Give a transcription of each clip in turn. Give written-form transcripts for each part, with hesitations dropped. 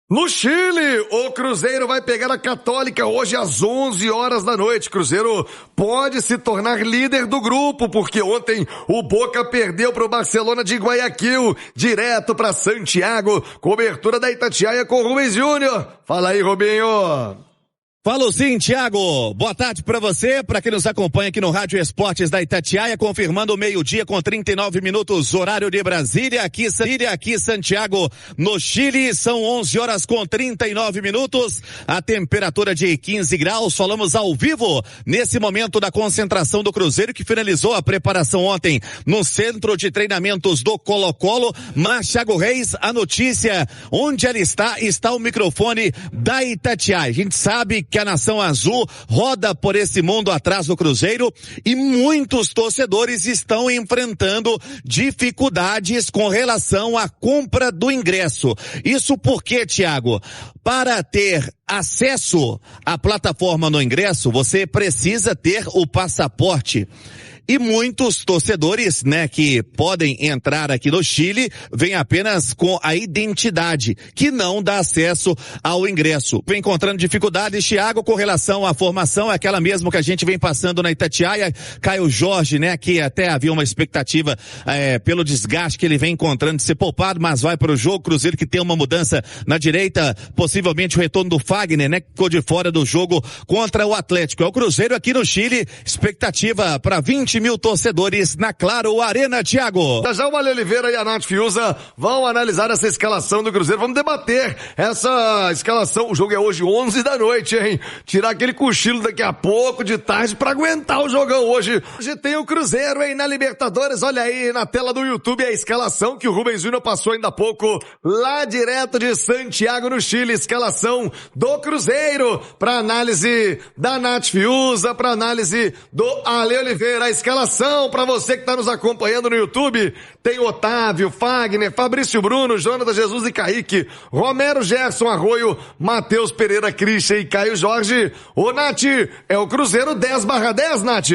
No Chile, o Cruzeiro vai pegar a Católica hoje às 11 horas da noite. Cruzeiro pode se tornar líder do grupo, porque ontem o Boca perdeu para o Barcelona de Guayaquil, direto para Santiago. Cobertura da Itatiaia com o Rubens Júnior. Fala aí, Rubinho. Falo sim, Thiago. Boa tarde para você, para quem nos acompanha aqui no Rádio Esportes da Itatiaia, confirmando o meio-dia com 39 minutos, horário de Brasília, aqui Santiago, no Chile, são 11 horas com 39 minutos, a temperatura de 15 graus, falamos ao vivo, nesse momento da concentração do Cruzeiro, que finalizou a preparação ontem no centro de treinamentos do Colo-Colo, mas Thiago Reis, a notícia, onde ela está o microfone da Itatiaia. A gente sabe que a Nação Azul roda por esse mundo atrás do Cruzeiro e muitos torcedores estão enfrentando dificuldades com relação à compra do ingresso. Isso porque, Thiago, para ter acesso à plataforma no ingresso, você precisa ter o passaporte. E muitos torcedores, que podem entrar aqui no Chile, vêm apenas com a identidade, que não dá acesso ao ingresso. Vem encontrando dificuldades, Thiago, com relação à formação, aquela mesmo que a gente vem passando na Itatiaia. Caio Jorge, que até havia uma expectativa pelo desgaste que ele vem encontrando de ser poupado, mas vai para o jogo. Cruzeiro que tem uma mudança na direita, possivelmente o retorno do Fagner, que ficou de fora do jogo contra o Atlético. É o Cruzeiro aqui no Chile, expectativa para 20 mil torcedores na Claro Arena, Thiago. Já o Ale Oliveira e a Nath Fiuza vão analisar essa escalação do Cruzeiro, vamos debater essa escalação. O jogo é hoje 11 da noite, hein? Tirar aquele cochilo daqui a pouco, de tarde, pra aguentar o jogão hoje. Hoje tem o Cruzeiro, hein, na Libertadores. Olha aí na tela do YouTube a escalação que o Rubens Júnior passou ainda há pouco, lá direto de Santiago, no Chile. Escalação do Cruzeiro, pra análise da Nath Fiuza, pra análise do Ale Oliveira. A escalação para você que está nos acompanhando no YouTube, tem Otávio, Fagner, Fabrício Bruno, Jonathan Jesus e Kaique, Romero, Gerson, Arroio, Matheus Pereira, Christian e Caio Jorge. Ô Nath, é o Cruzeiro 10/10, Nath?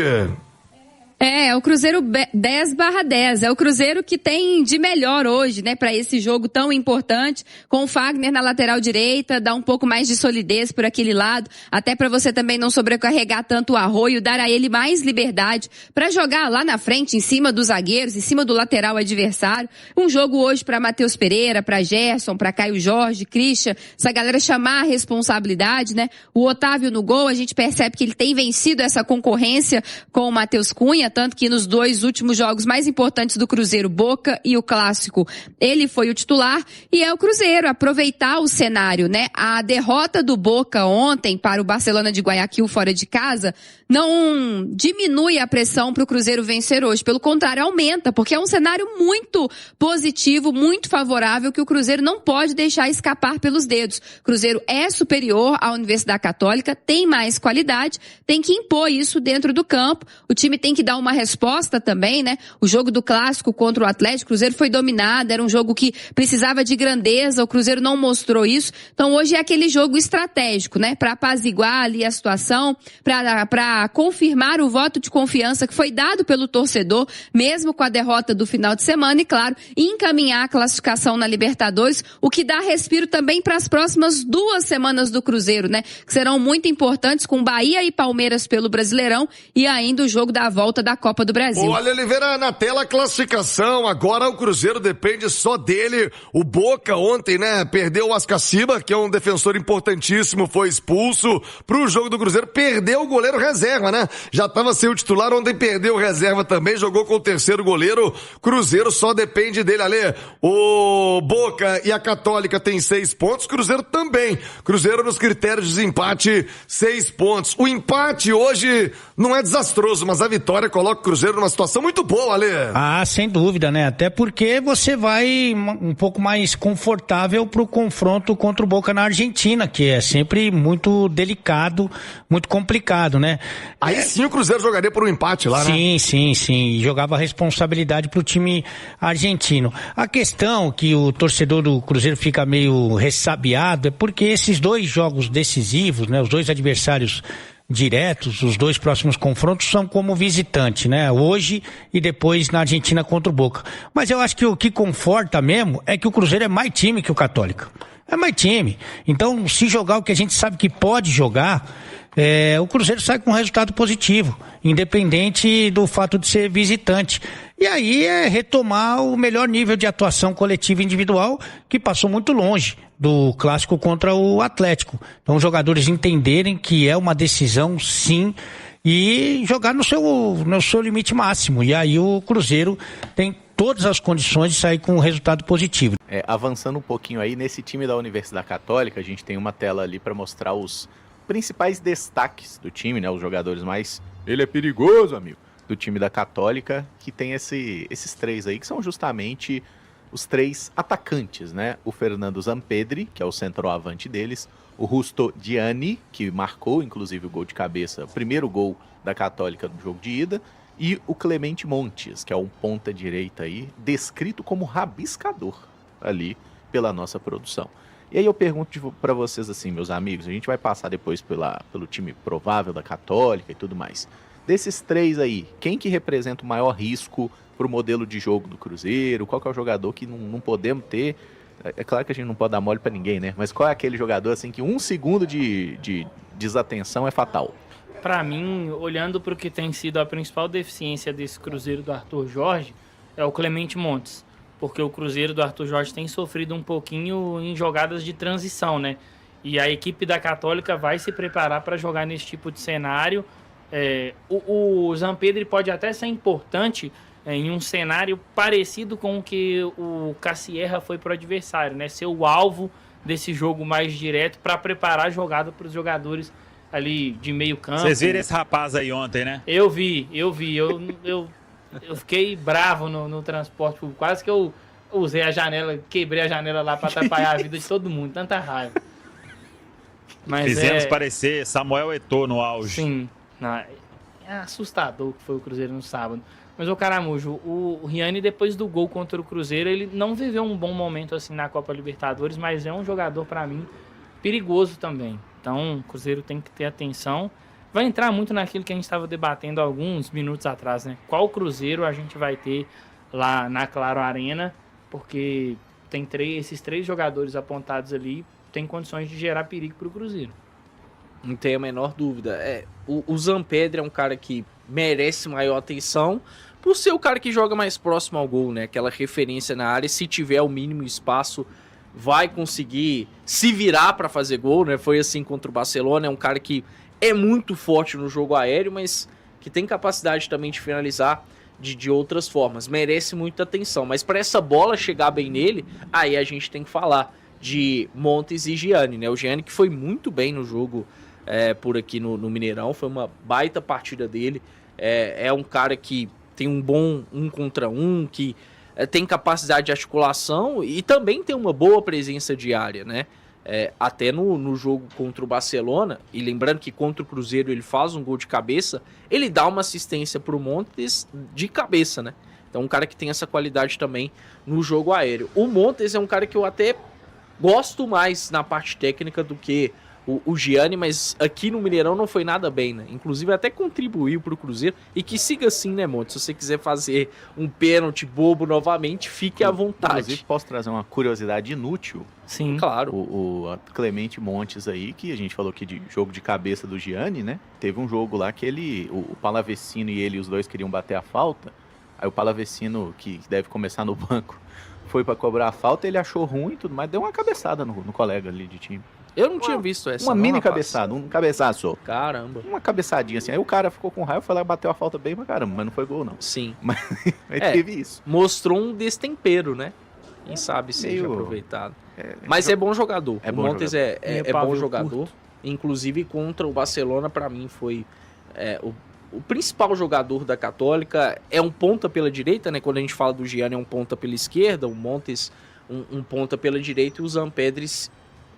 É o Cruzeiro 10/10, é o Cruzeiro que tem de melhor hoje, para esse jogo tão importante, com o Fagner na lateral direita, dá um pouco mais de solidez por aquele lado, até para você também não sobrecarregar tanto o Arroio, dar a ele mais liberdade para jogar lá na frente, em cima dos zagueiros, em cima do lateral adversário. Um jogo hoje para Matheus Pereira, para Gerson, para Caio Jorge, Christian, essa galera chamar a responsabilidade, O Otávio no gol, a gente percebe que ele tem vencido essa concorrência com o Matheus Cunha, tanto que nos dois últimos jogos mais importantes do Cruzeiro, Boca e o Clássico, ele foi o titular, e é o Cruzeiro aproveitar o cenário, A derrota do Boca ontem para o Barcelona de Guayaquil fora de casa não diminui a pressão para o Cruzeiro vencer hoje, pelo contrário, aumenta, porque é um cenário muito positivo, muito favorável, que o Cruzeiro não pode deixar escapar pelos dedos. O Cruzeiro é superior à Universidade Católica, tem mais qualidade, tem que impor isso dentro do campo, o time tem que dar uma resposta também, O jogo do Clássico contra o Atlético, o Cruzeiro foi dominado, era um jogo que precisava de grandeza, o Cruzeiro não mostrou isso, então hoje é aquele jogo estratégico, para apaziguar ali a situação, para confirmar o voto de confiança que foi dado pelo torcedor, mesmo com a derrota do final de semana, e claro, encaminhar a classificação na Libertadores, o que dá respiro também para as próximas 2 semanas do Cruzeiro, que serão muito importantes, com Bahia e Palmeiras pelo Brasileirão, e ainda o jogo da volta da Copa do Brasil. Olha, Oliveira, na tela a classificação, agora o Cruzeiro depende só dele. O Boca ontem, perdeu o Ascaciba, que é um defensor importantíssimo, foi expulso pro jogo do Cruzeiro, perdeu o goleiro reserva, Já estava sem o titular, ontem perdeu o reserva também, jogou com o terceiro goleiro. Cruzeiro só depende dele, Ale. O Boca e a Católica tem 6 pontos, Cruzeiro também. Cruzeiro nos critérios de desempate, 6 pontos. O empate hoje não é desastroso, mas a vitória coloca o Cruzeiro numa situação muito boa, Ale. Ah, sem dúvida, Até porque você vai um pouco mais confortável pro confronto contra o Boca na Argentina, que é sempre muito delicado, muito complicado, Aí sim o Cruzeiro jogaria por um empate lá, Sim. Jogava a responsabilidade pro time argentino. A questão que o torcedor do Cruzeiro fica meio ressabiado é porque esses 2 jogos decisivos, os 2 adversários diretos, os 2 próximos confrontos são como visitante, hoje e depois na Argentina contra o Boca. Mas eu acho que o que conforta mesmo é que o Cruzeiro é mais time que o Católica. É mais time. Então, se jogar o que a gente sabe que pode jogar, o Cruzeiro sai com um resultado positivo, independente do fato de ser visitante. E aí é retomar o melhor nível de atuação coletiva e individual, que passou muito longe do clássico contra o Atlético. Então, os jogadores entenderem que é uma decisão, sim, e jogar no seu limite máximo. E aí o Cruzeiro tem todas as condições de sair com um resultado positivo. Avançando um pouquinho aí, nesse time da Universidade Católica, a gente tem uma tela ali para mostrar os principais destaques do time, né? Os jogadores mais... Ele é perigoso, amigo! Do time da Católica, que tem esses três aí, que são justamente os três atacantes, né? O Fernando Zampedri, que é o centroavante deles, o Justo Gianni, que marcou, inclusive, o gol de cabeça, o primeiro gol da Católica no jogo de ida, e o Clemente Montes, que é um ponta-direita aí, descrito como rabiscador ali pela nossa produção. E aí eu pergunto para vocês assim, meus amigos, a gente vai passar depois pelo time provável da Católica e tudo mais. Desses três aí, quem que representa o maior risco para o modelo de jogo do Cruzeiro? Qual que é o jogador que não podemos ter? É claro que a gente não pode dar mole para ninguém, né? Mas qual é aquele jogador assim que 1 segundo de desatenção é fatal? Para mim, olhando para o que tem sido a principal deficiência desse Cruzeiro do Arthur Jorge, é o Clemente Montes. Porque o Cruzeiro do Arthur Jorge tem sofrido um pouquinho em jogadas de transição, né? E a equipe da Católica vai se preparar para jogar nesse tipo de cenário. O Zampedri pode até ser importante em um cenário parecido com o que o Cassierra foi para o adversário, né? Ser o alvo desse jogo mais direto para preparar a jogada para os jogadores ali de meio campo. Vocês viram esse rapaz aí ontem, né? Eu vi. Eu fiquei bravo no transporte público. Quase que eu usei a janela, quebrei a janela lá para atrapalhar a vida de todo mundo. Tanta raiva. Mas fizemos parecer Samuel Eto'o no auge. Sim. É assustador que foi o Cruzeiro no sábado. Mas, ô Caramujo, o Riani, depois do gol contra o Cruzeiro, ele não viveu um bom momento assim na Copa Libertadores, mas é um jogador, para mim, perigoso também. Então, o Cruzeiro tem que ter atenção. Vai entrar muito naquilo que a gente estava debatendo alguns minutos atrás, né? Qual Cruzeiro a gente vai ter lá na Claro Arena, porque tem esses três jogadores apontados ali, tem condições de gerar perigo para o Cruzeiro. Não tem a menor dúvida. O Zampedri é um cara que merece maior atenção por ser o cara que joga mais próximo ao gol, né? Aquela referência na área, se tiver o mínimo espaço, vai conseguir se virar para fazer gol, né? Foi assim contra o Barcelona, é um cara que é muito forte no jogo aéreo, mas que tem capacidade também de finalizar de outras formas. Merece muita atenção, mas para essa bola chegar bem nele, aí a gente tem que falar de Montes e Gianni, né? O Gianni que foi muito bem no jogo por aqui no Mineirão, foi uma baita partida dele, é um cara que tem um bom 1 contra 1, que tem capacidade de articulação e também tem uma boa presença de área, né? Até no jogo contra o Barcelona, e lembrando que contra o Cruzeiro ele faz um gol de cabeça, ele dá uma assistência pro Montes de cabeça, né? Então um cara que tem essa qualidade também no jogo aéreo. O Montes é um cara que eu até gosto mais na parte técnica do que o Gianni, mas aqui no Mineirão não foi nada bem, né? Inclusive até contribuiu pro Cruzeiro, e que siga assim, né, Montes? Se você quiser fazer um pênalti bobo novamente, fique à vontade. Inclusive, posso trazer uma curiosidade inútil? Sim. Claro. O Clemente Montes aí, que a gente falou aqui de jogo de cabeça do Gianni, né? Teve um jogo lá que o Palavecino e ele, os dois queriam bater a falta, aí o Palavecino, que deve começar no banco, foi pra cobrar a falta, ele achou ruim e tudo, mas deu uma cabeçada no colega ali de time. Eu não tinha visto essa. Uma não, mini rapaz. cabeçada, um cabeçaço. Caramba. Uma cabeçadinha assim. Aí o cara ficou com raiva, foi lá, bateu a falta bem pra caramba, mas não foi gol não. Sim. Mas teve isso. Mostrou um destempero, né? Quem sabe seja aproveitado. Mas é bom jogador. O Montes é bom jogador. Inclusive contra o Barcelona, pra mim, foi o principal jogador da Católica. É um ponta pela direita, né? Quando a gente fala do Gianni, é um ponta pela esquerda. O Montes, um ponta pela direita. E o Zampedri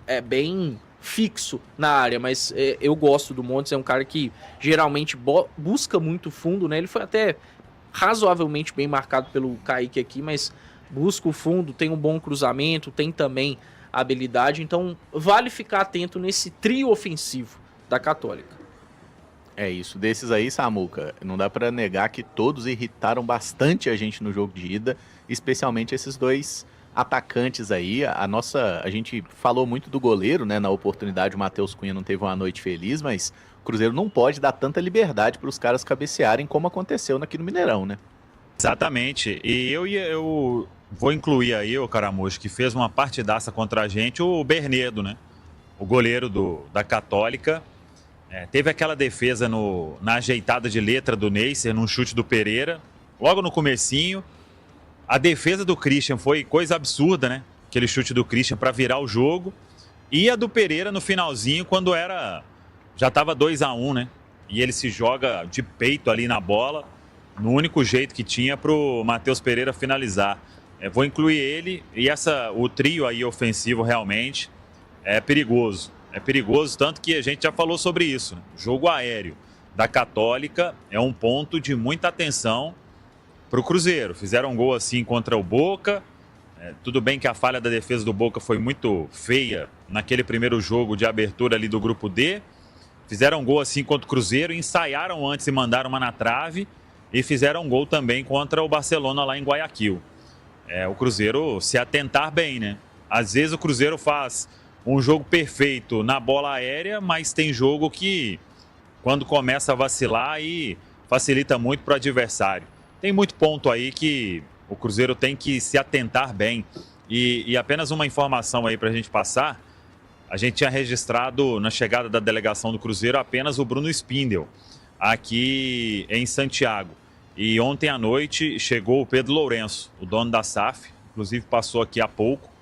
é bem fixo na área, mas eu gosto do Montes, é um cara que geralmente busca muito fundo, né? Ele foi até razoavelmente bem marcado pelo Kaique aqui, mas busca o fundo, tem um bom cruzamento, tem também habilidade, então vale ficar atento nesse trio ofensivo da Católica. É isso, desses aí, Samuca, não dá pra negar que todos irritaram bastante a gente no jogo de ida, especialmente esses dois atacantes aí. A gente falou muito do goleiro, né? Na oportunidade, o Matheus Cunha não teve uma noite feliz, mas o Cruzeiro não pode dar tanta liberdade para os caras cabecearem como aconteceu aqui no Mineirão, né? Exatamente. E eu vou incluir aí o Caramujo, que fez uma partidaça contra a gente, o Bernedo, né? O goleiro da Católica. Teve aquela defesa na ajeitada de letra do Neisser, num chute do Pereira, logo no comecinho. A defesa do Christian foi coisa absurda, né? Aquele chute do Christian para virar o jogo. E a do Pereira no finalzinho, quando já estava 2-1, né? E ele se joga de peito ali na bola, no único jeito que tinha para o Matheus Pereira finalizar. Vou incluir ele e o trio aí ofensivo realmente é perigoso. É perigoso, tanto que a gente já falou sobre isso. Né? Jogo aéreo da Católica é um ponto de muita atenção para o Cruzeiro. Fizeram um gol assim contra o Boca. Tudo bem que a falha da defesa do Boca foi muito feia naquele primeiro jogo de abertura ali do grupo D. Fizeram um gol assim contra o Cruzeiro, ensaiaram antes e mandaram uma na trave. E fizeram um gol também contra o Barcelona lá em Guayaquil. O Cruzeiro se atentar bem, né? Às vezes o Cruzeiro faz um jogo perfeito na bola aérea, mas tem jogo que, quando começa a vacilar, aí facilita muito para o adversário. Tem muito ponto aí que o Cruzeiro tem que se atentar bem. E apenas uma informação aí para a gente passar. A gente tinha registrado na chegada da delegação do Cruzeiro apenas o Bruno Spindel, aqui em Santiago. E ontem à noite chegou o Pedro Lourenço, o dono da SAF, inclusive passou aqui há pouco.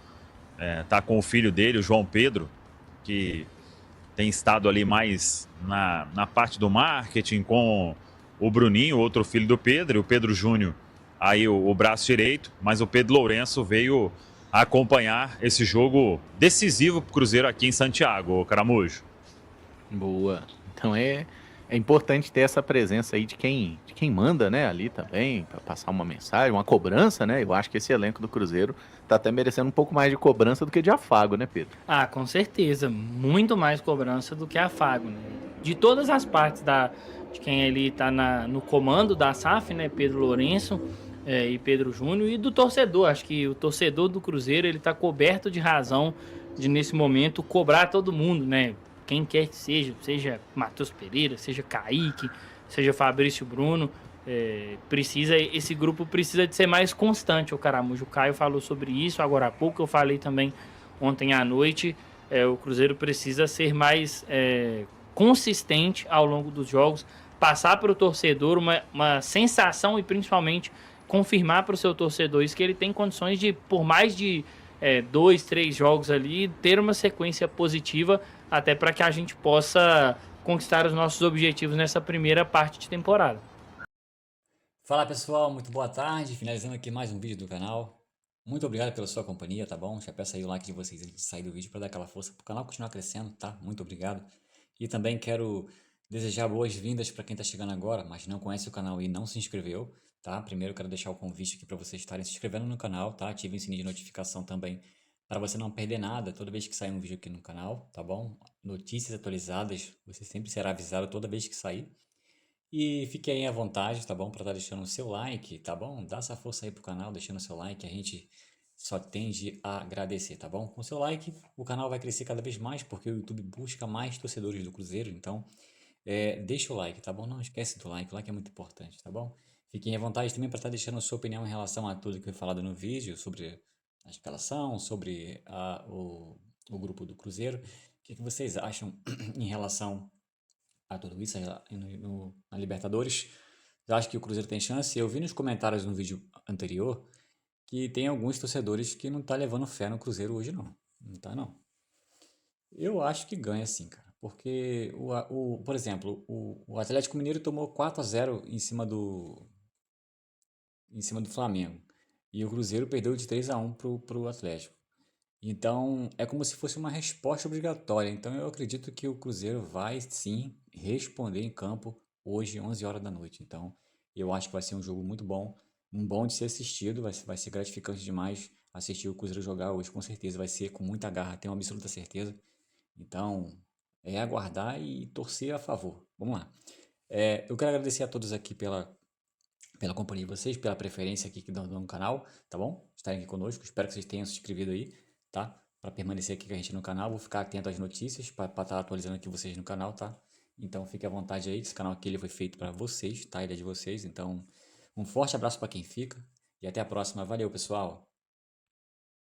Tá com o filho dele, o João Pedro, que tem estado ali mais na parte do marketing com o Bruninho, outro filho do Pedro, e o Pedro Júnior, aí o braço direito, mas o Pedro Lourenço veio acompanhar esse jogo decisivo para o Cruzeiro aqui em Santiago, Caramujo. Boa. Então é importante ter essa presença aí de quem manda, né, ali também, para passar uma mensagem, uma cobrança, né? Eu acho que esse elenco do Cruzeiro tá até merecendo um pouco mais de cobrança do que de afago, né, Pedro? Ah, com certeza. Muito mais cobrança do que afago, né? De todas as partes de quem ali tá no comando da SAF, né? Pedro Lourenço e Pedro Júnior, e do torcedor. Acho que o torcedor do Cruzeiro, ele tá coberto de razão de, nesse momento, cobrar todo mundo, né? Quem quer que seja Matheus Pereira, seja Kaique, seja Fabrício Bruno, esse grupo precisa de ser mais constante, o Caramujo. O Caio falou sobre isso agora há pouco, eu falei também ontem à noite. O Cruzeiro precisa ser mais consistente ao longo dos jogos, passar para o torcedor uma sensação e principalmente confirmar para o seu torcedor isso, que ele tem condições de, por mais de 2, 3 jogos ali, ter uma sequência positiva, até para que a gente possa conquistar os nossos objetivos nessa primeira parte de temporada. Fala pessoal, muito boa tarde, finalizando aqui mais um vídeo do canal. Muito obrigado pela sua companhia, tá bom? Já peço aí o like de vocês antes de sair do vídeo para dar aquela força pro canal continuar crescendo, tá? Muito obrigado. E também quero desejar boas-vindas para quem tá chegando agora, mas não conhece o canal e não se inscreveu, tá? Primeiro quero deixar o convite aqui para vocês estarem se inscrevendo no canal, tá? Ativem o sininho de notificação também para você não perder nada toda vez que sair um vídeo aqui no canal, tá bom? Notícias atualizadas, você sempre será avisado toda vez que sair. E fique aí à vontade, tá bom? Para estar deixando o seu like, tá bom? Dá essa força aí pro canal, deixando o seu like, a gente só tende a agradecer, tá bom? Com o seu like, o canal vai crescer cada vez mais, porque o YouTube busca mais torcedores do Cruzeiro, então deixa o like, tá bom? Não esquece do like, o like é muito importante, tá bom? Fiquem à vontade também para estar deixando a sua opinião em relação a tudo que foi falado no vídeo, sobre a escalação, sobre o grupo do Cruzeiro. O que vocês acham em relação a tudo isso na Libertadores? Eu acho que o Cruzeiro tem chance. Eu vi nos comentários no vídeo anterior que tem alguns torcedores que não tá levando fé no Cruzeiro hoje não. Não tá não. Eu acho que ganha sim, cara. Porque, por exemplo, o Atlético Mineiro tomou 4-0 em cima do Flamengo. E o Cruzeiro perdeu de 3-1 pro Atlético. Então, é como se fosse uma resposta obrigatória. Então, eu acredito que o Cruzeiro vai, sim, responder em campo hoje, 11 horas da noite. Então, eu acho que vai ser um jogo muito bom, bom de ser assistido. Vai ser gratificante demais assistir o Cruzeiro jogar hoje, com certeza. Vai ser com muita garra, tenho absoluta certeza. Então, é aguardar e torcer a favor. Vamos lá. Eu quero agradecer a todos aqui pela pela companhia de vocês, pela preferência aqui que dão no canal, tá bom? Estarem aqui conosco, espero que vocês tenham se inscrito aí, tá? Para permanecer aqui com a gente no canal, vou ficar atento às notícias para estar atualizando aqui vocês no canal, tá? Então fique à vontade aí, esse canal aqui ele foi feito para vocês, tá? Ele é de vocês, então um forte abraço para quem fica e até a próxima. Valeu, pessoal!